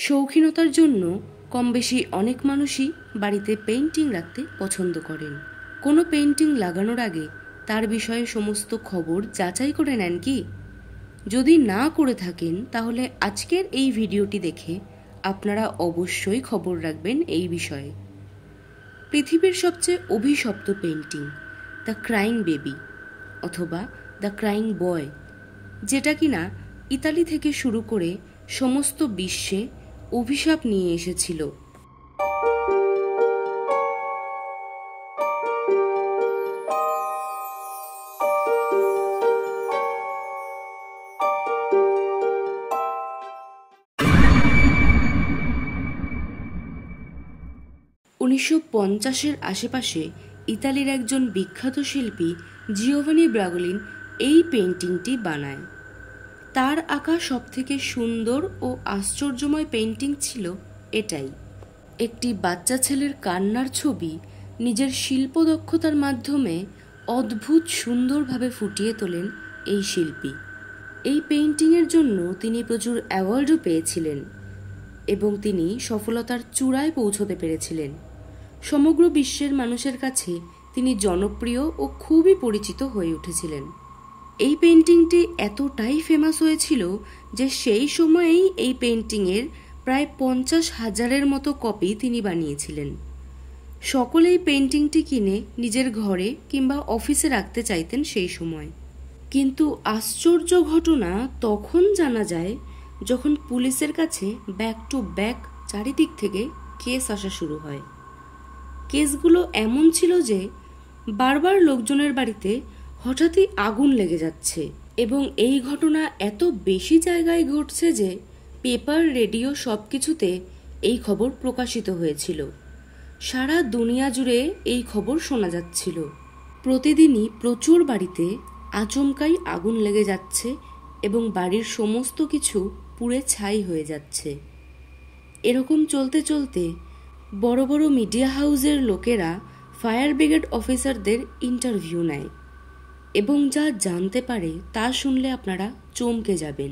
শৌখিনতার জন্য কম বেশি অনেক মানুষই বাড়িতে পেইন্টিং রাখতে পছন্দ করেন। কোনো পেইন্টিং লাগানোর আগে তার বিষয়ে সমস্ত খবর যাচাই করে নেন কি? যদি না করে থাকেন তাহলে আজকের এই ভিডিওটি দেখে আপনারা অবশ্যই খবর রাখবেন এই বিষয়ে। পৃথিবীর সবচেয়ে অভিশপ্ত পেইন্টিং দ্য ক্রাইং বেবি অথবা দ্য ক্রাইং বয়, যেটা কিনা ইতালি থেকে শুরু করে সমস্ত বিশ্বে অভিশাপ নিয়ে এসেছিল। উনিশশো 50-এর আশেপাশে ইতালির একজন বিখ্যাত শিল্পী জিওভানি ব্রাগোলিন এই পেইন্টিংটি বানায়। তার আঁকা সবথেকে সুন্দর ও আশ্চর্যময় পেইন্টিং ছিল এটাই। একটি বাচ্চা ছেলের কান্নার ছবি নিজের শিল্প দক্ষতার মাধ্যমে অদ্ভুত সুন্দরভাবে ফুটিয়ে তোলেন এই শিল্পী। এই পেইন্টিংয়ের জন্য তিনি প্রচুর অ্যাওয়ার্ডও পেয়েছিলেন এবং তিনি সফলতার চূড়ায় পৌঁছতে পেরেছিলেন। সমগ্র বিশ্বের মানুষের কাছে তিনি জনপ্রিয় ও খুবই পরিচিত হয়ে উঠেছিলেন। এই পেইন্টিংটি এতটাই ফেমাস হয়েছিল যে সেই সময়েই এই পেইন্টিংয়ের প্রায় 50,000-এর মতো কপি তিনি বানিয়েছিলেন। সকলেই পেইন্টিংটি কিনে নিজের ঘরে কিংবা অফিসে রাখতে চাইতেন সেই সময়। কিন্তু আশ্চর্য ঘটনা তখন জানা যায় যখন পুলিশের কাছে ব্যাক টু ব্যাক চারিদিক থেকে কেস আসা শুরু হয়। কেসগুলো এমন ছিল যে বারবার লোকজনের বাড়িতে হঠাৎই আগুন লেগে যাচ্ছে এবং এই ঘটনা এত বেশি জায়গায় ঘটছে যে পেপার, রেডিও সবকিছুতে এই খবর প্রকাশিত হয়েছিল। সারা দুনিয়া জুড়ে এই খবর শোনা যাচ্ছিল। প্রতিদিনই প্রচুর বাড়িতে আচমকাই আগুন লেগে যাচ্ছে এবং বাড়ির সমস্ত কিছু পুড়ে ছাই হয়ে যাচ্ছে। এরকম চলতে চলতে বড় বড় মিডিয়া হাউসের লোকেরা ফায়ার ব্রিগেড অফিসারদের ইন্টারভিউ নেয় এবং যা জানতে পারে তা শুনলে আপনারা চমকে যাবেন।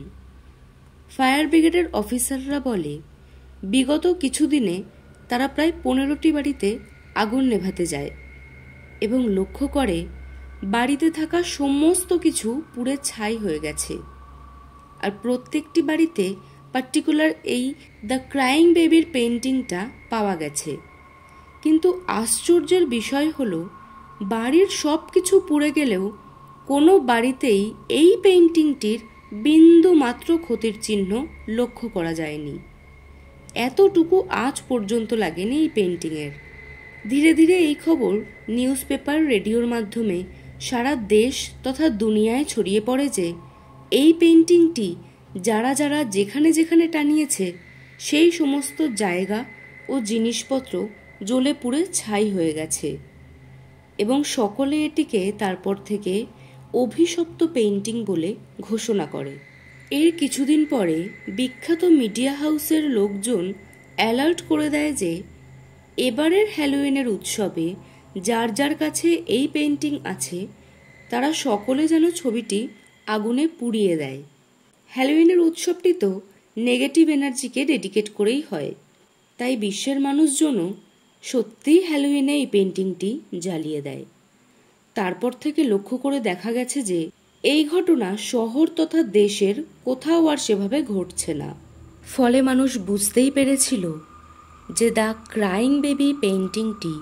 ফায়ার ব্রিগেডের অফিসাররা বলে বিগত কিছুদিনে তারা প্রায় 15টি বাড়িতে আগুন নেভাতে যায় এবং লক্ষ্য করে বাড়িতে থাকা সমস্ত কিছু পুড়ে ছাই হয়ে গেছে। আর প্রত্যেকটি বাড়িতে পার্টিকুলার এই দ্য ক্রাইং বেবির পেইন্টিংটা পাওয়া গেছে। কিন্তু আশ্চর্যের বিষয় হলো বাড়ির সব কিছু পুড়ে গেলেও কোনো বাড়িতেই এই পেইন্টিংটির বিন্দু মাত্র ক্ষতির চিহ্ন লক্ষ্য করা যায়নি। এতটুকু আজ পর্যন্ত লাগেনি এই পেইন্টিংয়ের। ধীরে ধীরে এই খবর নিউজ পেপার, রেডিওর মাধ্যমে সারা দেশ তথা দুনিয়ায় ছড়িয়ে পড়ে যে এই পেইন্টিংটি যারা যারা যেখানে যেখানে টানিয়েছে সেই সমস্ত জায়গা ও জিনিসপত্র জ্বলে পুড়ে ছাই হয়ে গেছে এবং সকলে এটিকে তারপর থেকে অভিশপ্ত পেইন্টিং বলে ঘোষণা করে। এর কিছুদিন পরে বিখ্যাত মিডিয়া হাউসের লোকজন অ্যালার্ট করে দেয় যে এবারের হ্যালোউইনের উৎসবে যার যার কাছে এই পেইন্টিং আছে তারা সকলে যেন ছবিটি আগুনে পুড়িয়ে দেয়। হ্যালোউইনের উৎসবটি তো নেগেটিভ এনার্জিকে ডেডিকেট করেই হয়, তাই বিশ্বের মানুষজনও সত্যিই হ্যালোউইনে এই পেইন্টিংটি জ্বালিয়ে দেয়। তারপর থেকে লক্ষ্য করে দেখা গেছে যে এই ঘটনা শহর তথা দেশের কোথাও আর সেভাবে ঘটছে না। ফলে মানুষ বুঝতেই পেরেছিল যে দ্য ক্রাইং বেবি পেইন্টিংটি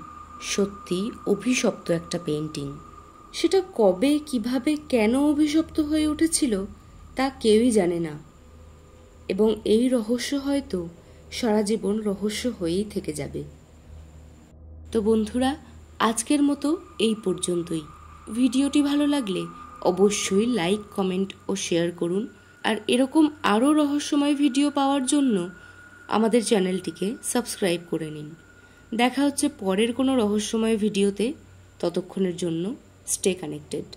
সত্যি অভিশপ্ত একটা পেইন্টিং। সেটা কবে, কিভাবে, কেন অভিশপ্ত হয়ে উঠেছিল তা কেউই জানে না এবং এই রহস্য হয়তো সারা জীবন রহস্য হয়েই থেকে যাবে। তো বন্ধুরা, আজকের মতো এই পর্যন্তই। ভিডিওটি ভালো লাগলে অবশ্যই লাইক, কমেন্ট ও শেয়ার করুন। আর এরকম আরও রহস্যময় ভিডিও পাওয়ার জন্য আমাদের চ্যানেলটিকে সাবস্ক্রাইব করে নিন। দেখা হচ্ছে পরের কোনো রহস্যময় ভিডিওতে। ততক্ষণের জন্য স্টে কানেক্টেড।